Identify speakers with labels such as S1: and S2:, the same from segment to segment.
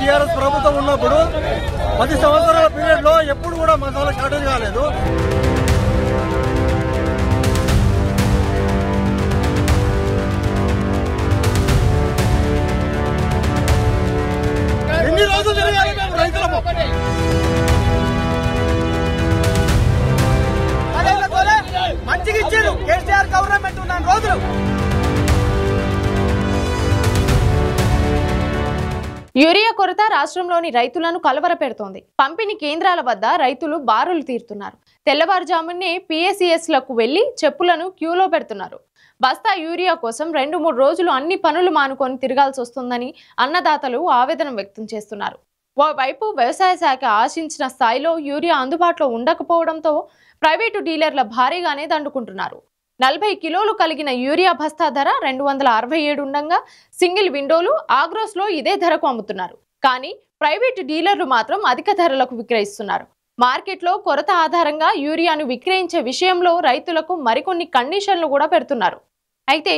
S1: TRS ప్రభుత్వం ఉన్నప్పుడు 10 సంవత్సరాల పీరియడ్ లో ఎప్పుడు కూడా మసాలా షార్టేజ్ కాలేదు. ఎన్ని రోజులు జరిగాలి మేము రైతులకు? మంచిగా ఇచ్చారు కేసీఆర్ గవర్నమెంట్ ఉన్న రోజులు.
S2: యూరియా కొరత రాష్ట్రంలోని రైతులను కలవరపెడుతోంది. పంపిణీ కేంద్రాల వద్ద రైతులు బారులు తీరుతున్నారు. తెల్లవారుజామునే పిఎస్సిఎస్లకు వెళ్లి చెప్పులను క్యూలో పెడుతున్నారు. బస్తా యూరియా కోసం 2-3 రోజులు అన్ని పనులు మానుకొని తిరగాల్సి వస్తుందని అన్నదాతలు ఆవేదన వ్యక్తం చేస్తున్నారు. ఓవైపు వ్యవసాయ శాఖ ఆశించిన స్థాయిలో యూరియా అందుబాటులో ఉండకపోవడంతో ప్రైవేటు డీలర్ల భారీగానే దండుకుంటున్నారు. 40 కిలోలు కలిగిన యూరియా బస్తా ధర 267 ఉండగా సింగిల్ విండోలు ఆగ్రోస్లో ఇదే ధరకు అమ్ముతున్నారు. కానీ ప్రైవేటు డీలర్లు మాత్రం అధిక ధరలకు విక్రయిస్తున్నారు. మార్కెట్లో కొరత ఆధారంగా యూరియాను విక్రయించే విషయంలో రైతులకు మరికొన్ని కండిషన్లు కూడా పెడుతున్నారు. అయితే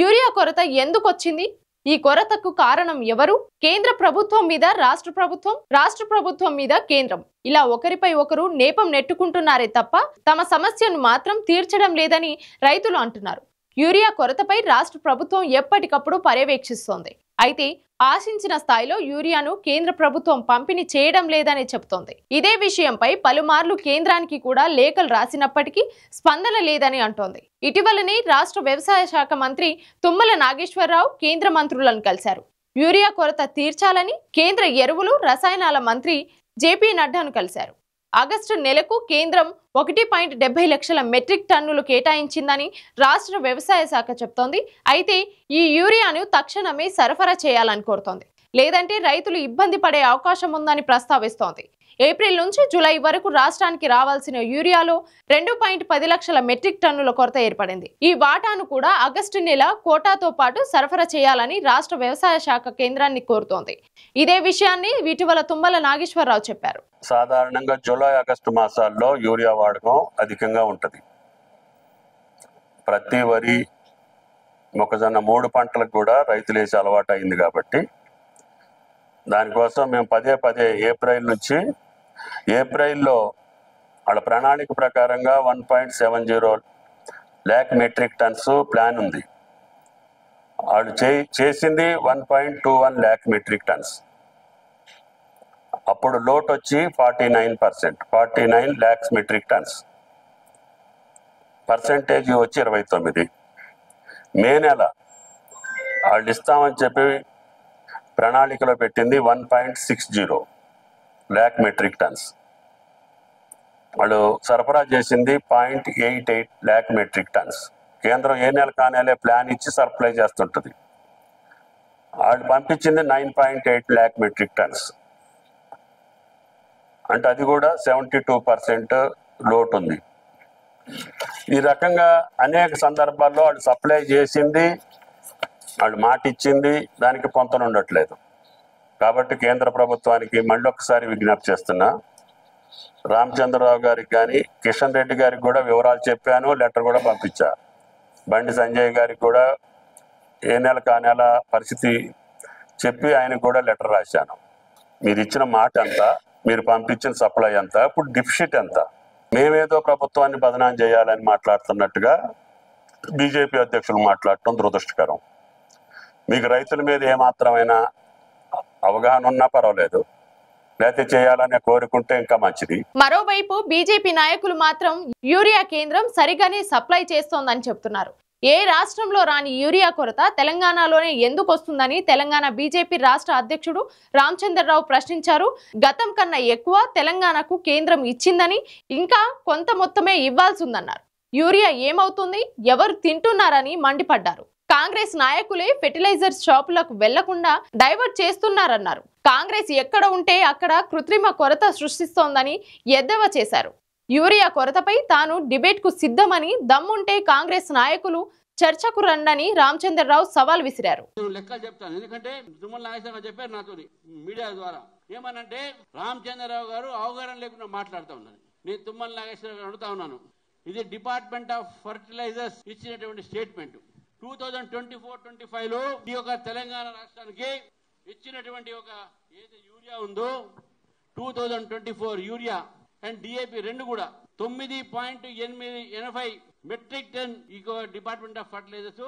S2: యూరియా కొరత ఎందుకు వచ్చింది? ఈ కొరతకు కారణం ఎవరు? కేంద్ర ప్రభుత్వం మీద రాష్ట్ర ప్రభుత్వం, రాష్ట్ర ప్రభుత్వం మీద కేంద్రం, ఇలా ఒకరిపై ఒకరు నేపం నెట్టుకుంటున్నారే తప్ప తమ సమస్యను మాత్రం తీర్చడం లేదని రైతులు అంటున్నారు. యూరియా కొరతపై రాష్ట్ర ప్రభుత్వం ఎప్పటికప్పుడు పర్యవేక్షిస్తోంది. అయితే ఆశించిన స్థాయిలో యూరియాను కేంద్ర ప్రభుత్వం పంపిణీ చేయడం లేదని చెబుతోంది. ఇదే విషయంపై పలుమార్లు కేంద్రానికి కూడా లేఖలు రాసినప్పటికీ స్పందన లేదని అంటోంది. ఇటీవలనే రాష్ట్ర వ్యవసాయ శాఖ మంత్రి తుమ్మల నాగేశ్వరరావు కేంద్ర మంత్రులను కలిశారు. యూరియా కొరత తీర్చాలని కేంద్ర ఎరువులు, రసాయనాల మంత్రి జేపీ నడ్డాను కలిశారు. ఆగస్టు నెలకు కేంద్రం 1.70 లక్షల మెట్రిక్ టన్నులు కేటాయించిందని రాష్ట్ర వ్యవసాయ శాఖ చెప్తోంది. అయితే ఈ యూరియాను తక్షణమే సరఫరా చేయాలని కోరుతోంది. లేదంటే రైతులు ఇబ్బంది పడే అవకాశం ఉందని ప్రస్తావిస్తోంది. ఏప్రిల్ నుంచి జూలై వరకు రాష్ట్రానికి రావాల్సిన యూరియాలో 2.10 లక్షల మెట్రిక్ టన్నుల కొరత ఏర్పడింది. ఈ వాటాను కూడా ఆగస్టు నెల కోటాతో పాటు సరఫరా చేయాలని రాష్ట్ర వ్యవసాయ శాఖ కేంద్రాన్ని కోరుతోంది. ఇదే విషయాన్ని ఇటీవల తుమ్మల నాగేశ్వరరావు చెప్పారు.
S3: సాధారణంగా జూలై, ఆగస్టు మాసాల్లో యూరియా వాడకం అధికంగా ఉంటుంది. ప్రతి వరి, మొక్కజొన్న 3 పంటలకు కూడా రైతులు వేసే అలవాటు అయింది కాబట్టి దానికోసం మేము పదే ఏప్రిల్లో వాళ్ళ ప్రణాళిక ప్రకారంగా 1.70 lakh మెట్రిక్ టన్స్ ప్లాన్ ఉంది. వాళ్ళు చేసింది 1.21 lakh మెట్రిక్ టన్స్. అప్పుడు లోట్ వచ్చి 49 lakhs మెట్రిక్ టన్స్, పర్సెంటేజ్ వచ్చి 29. మే నెల వాళ్ళు ఇస్తామని చెప్పి ప్రణాళికలో పెట్టింది 1.60 lakh మెట్రిక్ టన్స్. వాళ్ళు సరఫరా చేసింది 0.88 lakh మెట్రిక్ టన్స్. కేంద్రం ఏ నెల కానేలే ప్లాన్ ఇచ్చి సప్లై చేస్తుంటుంది. వాళ్ళు పంపించింది 9.8 lakh మెట్రిక్ టన్స్. అంటే అది కూడా 72% లోటు ఉంది. ఈ రకంగా అనేక సందర్భాల్లో వాళ్ళు సప్లై చేసింది, వాళ్ళు మాట ఇచ్చింది, దానికి పొంతన ఉండట్లేదు. కాబట్టి కేంద్ర ప్రభుత్వానికి మళ్ళీ ఒకసారి విజ్ఞప్తి చేస్తున్నా. రామచంద్రరావు గారికి కానీ, కిషన్ రెడ్డి గారికి కూడా వివరాలు చెప్పాను, లెటర్ కూడా పంపించా. బండి సంజయ్ గారికి కూడా ఏ నెల కా నెల పరిస్థితి చెప్పి ఆయనకు కూడా లెటర్ రాశాను. మీరు ఇచ్చిన మాట ఎంత, మీరు పంపించిన సప్లై ఎంత, ఇప్పుడు డిఫిసిట్ ఎంత, మేమేదో ప్రభుత్వాన్ని బదనాం చేయాలని మాట్లాడుతున్నట్టుగా బీజేపీ అధ్యక్షులు మాట్లాడటం దురదృష్టకరం. మీకు రైతుల మీద ఏమాత్రమైనా అవగాహన ఉన్నా పర్వాలేదు, లేకపోతే చేయాలనే కోరుకుంటే ఇంకా మంచిది.
S2: మరోవైపు బీజేపీ నాయకులు మాత్రం యూరియా కేంద్రం సరిగానే సప్లై చేస్తోందని చెప్తున్నారు. ఏ రాష్ట్రంలో రాని యూరియా కొరత తెలంగాణలోనే ఎందుకు వస్తుందని తెలంగాణ బీజేపీ రాష్ట్ర అధ్యక్షుడు రామచంద్రరావు ప్రశ్నించారు. గతం కన్నా ఎక్కువ తెలంగాణకు కేంద్రం ఇచ్చిందని, ఇంకా కొంత మొత్తమే ఇవ్వాల్సి ఉందన్నారు. యూరియా ఏమవుతుంది, ఎవరు తింటున్నారని మండిపడ్డారు. కాంగ్రెస్ నాయకులే ఫెర్టిలైజర్ షాపులకు వెళ్లకుండా డైవర్ట్ చేస్తున్నారన్నారు. కాంగ్రెస్ ఎక్కడ ఉంటే అక్కడ కృత్రిమ కొరత సృష్టిస్తోందని ఎద్దేవా చేశారు. యూరియా కొరతపై తాను డిబేట్ కు సిద్ధమని, దమ్ముంటే కాంగ్రెస్ నాయకులు చర్చకు రండని రామచంద్రరావు సవాల్ విసిరారు.
S4: లెక్కలు చెప్తాను, ఎందుకంటే తుమ్మల నాగేశ్వరరావు చెప్పారు నాతో మీడియా ద్వారా. ఏమనంటే రామచంద్రరావు గారు అవగాహన లేకుండా మాట్లాడుతూ ఉన్నారు. నేను తుమ్మల నాగేశ్వరరావు గారు అడుగుతా ఉన్నాను, ఇది డిపార్ట్మెంట్ ఆఫ్ ఫర్టిలైజర్స్ ఇచ్చినటువంటి స్టేట్మెంట్. 2024-25లో ఈ యొక్క తెలంగాణ రాష్ట్రానికి ఇచ్చినటువంటి ఒక ఏదైతే యూరియా ఉందో 2024 యూరియా అండ్ డిఏపి రెండు కూడా 9.80 metric ton department of fertilizers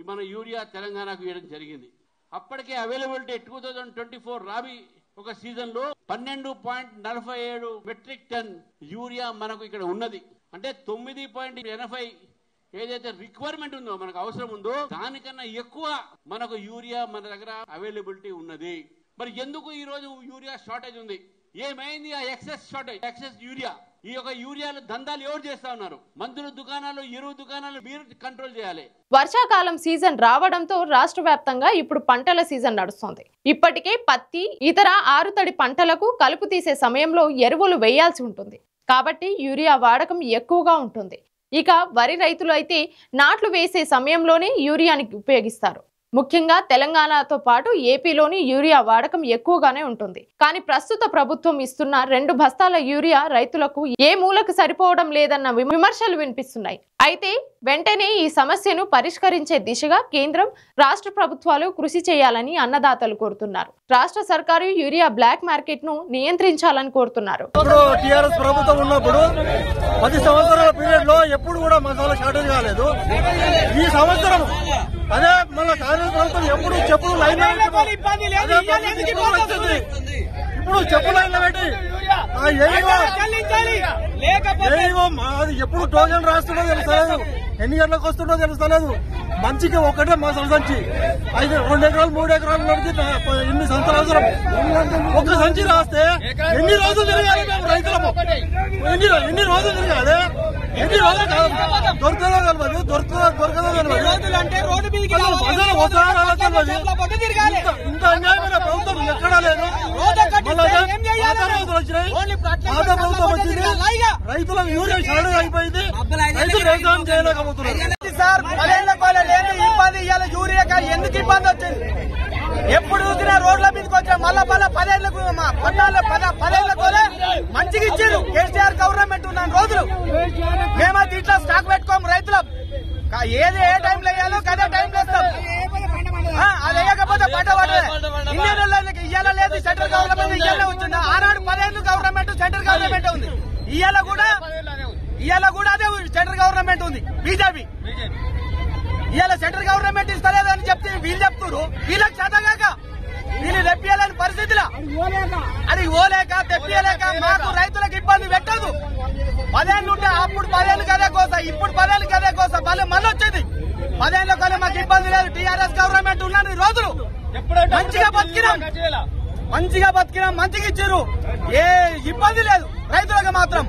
S4: మన యూరియా తెలంగాణకు ఇవ్వడం జరిగింది. అప్పటికే అవైలబిలిటీ 2024 రాబీ ఒక సీజన్ లో 12.47 మెట్రిక్ టన్ యూరియా మనకు ఇక్కడ ఉన్నది. అంటే 9.80 ఏదైతే రిక్వైర్మెంట్ ఉందో మనకు అవసరం ఉందో దానికన్నా ఎక్కువ మనకు యూరియా మన దగ్గర అవైలబిలిటీ ఉన్నది. మరి ఎందుకు ఈ రోజు యూరియా షార్టేజ్ ఉంది? ఏమైంది ఆ ఎక్సెస్ షార్టేజ్, ఎక్సెస్ యూరియా? ఈ యొక్క యూరియాలు దందాలు ఎవరు చేస్తా ఉన్నారు? మందుల దుకాణాలు, ఎరువు దుకాణాలు మీరు కంట్రోల్ చేయాలి.
S2: వర్షాకాలం సీజన్ రావడంతో రాష్ట్ర వ్యాప్తంగా ఇప్పుడు పంటల సీజన్ నడుస్తోంది. ఇప్పటికే పత్తి, ఇతర ఆరుతడి పంటలకు కలుపు తీసే సమయంలో ఎరువులు వేయాల్సి ఉంటుంది. కాబట్టి యూరియా వాడకం ఎక్కువగా ఉంటుంది. ఇక వరి రైతులు అయితే నాట్లు వేసే సమయంలోనే యూరియాని ఉపయోగిస్తారు. ముఖ్యంగా తెలంగాణతో పాటు ఏపీలోని యూరియా వాడకం ఎక్కువగానే ఉంటుంది. కానీ ప్రస్తుత ప్రభుత్వం ఇస్తున్న 2 బస్తాల యూరియా రైతులకు ఏ మూలకు సరిపోవడం లేదన్న విమర్శలు వినిపిస్తున్నాయి. అయితే వెంటనే ఈ సమస్యను పరిష్కరించే దిశగా కేంద్రం, రాష్ట్ర ప్రభుత్వాలు కృషి చేయాలని అన్నదాతలు కోరుతున్నారు. రాష్ట్ర సర్కారు యూరియా బ్లాక్ మార్కెట్ ను నియంత్రించాలని కోరుతున్నారు.
S1: టీఆర్ఎస్ ప్రభుత్వం ఉన్నప్పుడు 10 సంవత్సరాల పీరియడ్ లో ఎప్పుడు కూడా మసాలా షార్టేజ్ కాలేదు. ఈ సంవత్సరం అదే మళ్ళీ కాంగ్రెస్ ప్రభుత్వం ఎప్పుడు చెప్పులు లైన్ ఇప్పుడు చెప్పులు లైన్ పెట్టి అది ఎప్పుడు టోకెన్ రాస్తుందో తెలుస్తలేదు, ఎన్ని గంటలకు వస్తుందో తెలుస్తలేదు. మంచికి ఒకటే మసాలా సంచి 2 ఎకరాలు 3 ఎకరాల నడిచి ఎన్ని సంచులు అవసరం? ఒక సంచి రాస్తే ఎన్ని రోజులు తిరగాలి మేము రైతులము? ఎన్ని రోజులు తిరగాలి? ఎన్ని రోజులు దొరకదో తెలియదు, దొరకదో తెలియదు. ఇంత అన్యాయమైన ప్రభుత్వం ఎక్కడా లేదు. పాత ప్రభుత్వం వచ్చింది, రైతులకు యూరియా షార్టేజ్ అయిపోయింది, రైతులు వ్యవసాయం చేయలేకపోతున్నారు.
S5: సార్ 10 ఏళ్ల కోలే లేదు ఇబ్బంది. ఇవాళ యూరియాగా ఎందుకు ఇబ్బంది వచ్చింది? ఎప్పుడు చూసినా రోడ్ల మీదకి వచ్చా. మళ్ళా 10 ఏళ్లకు 10 ఏళ్ల కోలే మంచిగా ఇచ్చారు కేసీఆర్ గవర్నమెంట్ ఉన్న రోజులు. మేమైతే ఇట్లా స్టాక్ పెట్టుకోము. రైతులు ఏది ఏ టైంలో వేయాలో అదే టైంలో వేస్తాం. అది వేయకపోతే పంట పడలే. ఇన్ని రోజులకి ఇయ్యాల లేదు. సెంట్రల్ గవర్నమెంట్ ఇయ్యాలే వచ్చింది. ఆనాడు 10 ఏళ్ళు గవర్నమెంట్ సెంట్రల్ గవర్నమెంట్ ఉంది. ఇయ్యాల కూడా అదే సెంట్రల్ గవర్నమెంట్ ఉంది బీజేపీ. ఇవాళ సెంట్రల్ గవర్నమెంట్ ఇస్తలేదని చెప్తే వీళ్ళు చెప్తున్నారు. వీళ్ళకి చేతగాక వీళ్ళు తెప్పియాలని పరిస్థితిలో అది ఓలేక తెప్పియలేక మాకు రైతులకు ఇబ్బంది పెట్టదు. 10 ఏళ్ళు ఉంటే అప్పుడు 10 ఏళ్ళు కదే కోస, ఇప్పుడు 10 ఏళ్ళు కదే కోస. మళ్ళీ వచ్చింది 10 ఏళ్ళ కన్నా మాకు ఇబ్బంది లేదు. టీఆర్ఎస్ గవర్నమెంట్ ఉన్నాను ఈ రోజులు మంచిగా బతికినాం, మంచిగా ఇచ్చారు. ఏ ఇబ్బంది లేదు రైతులకు మాత్రం.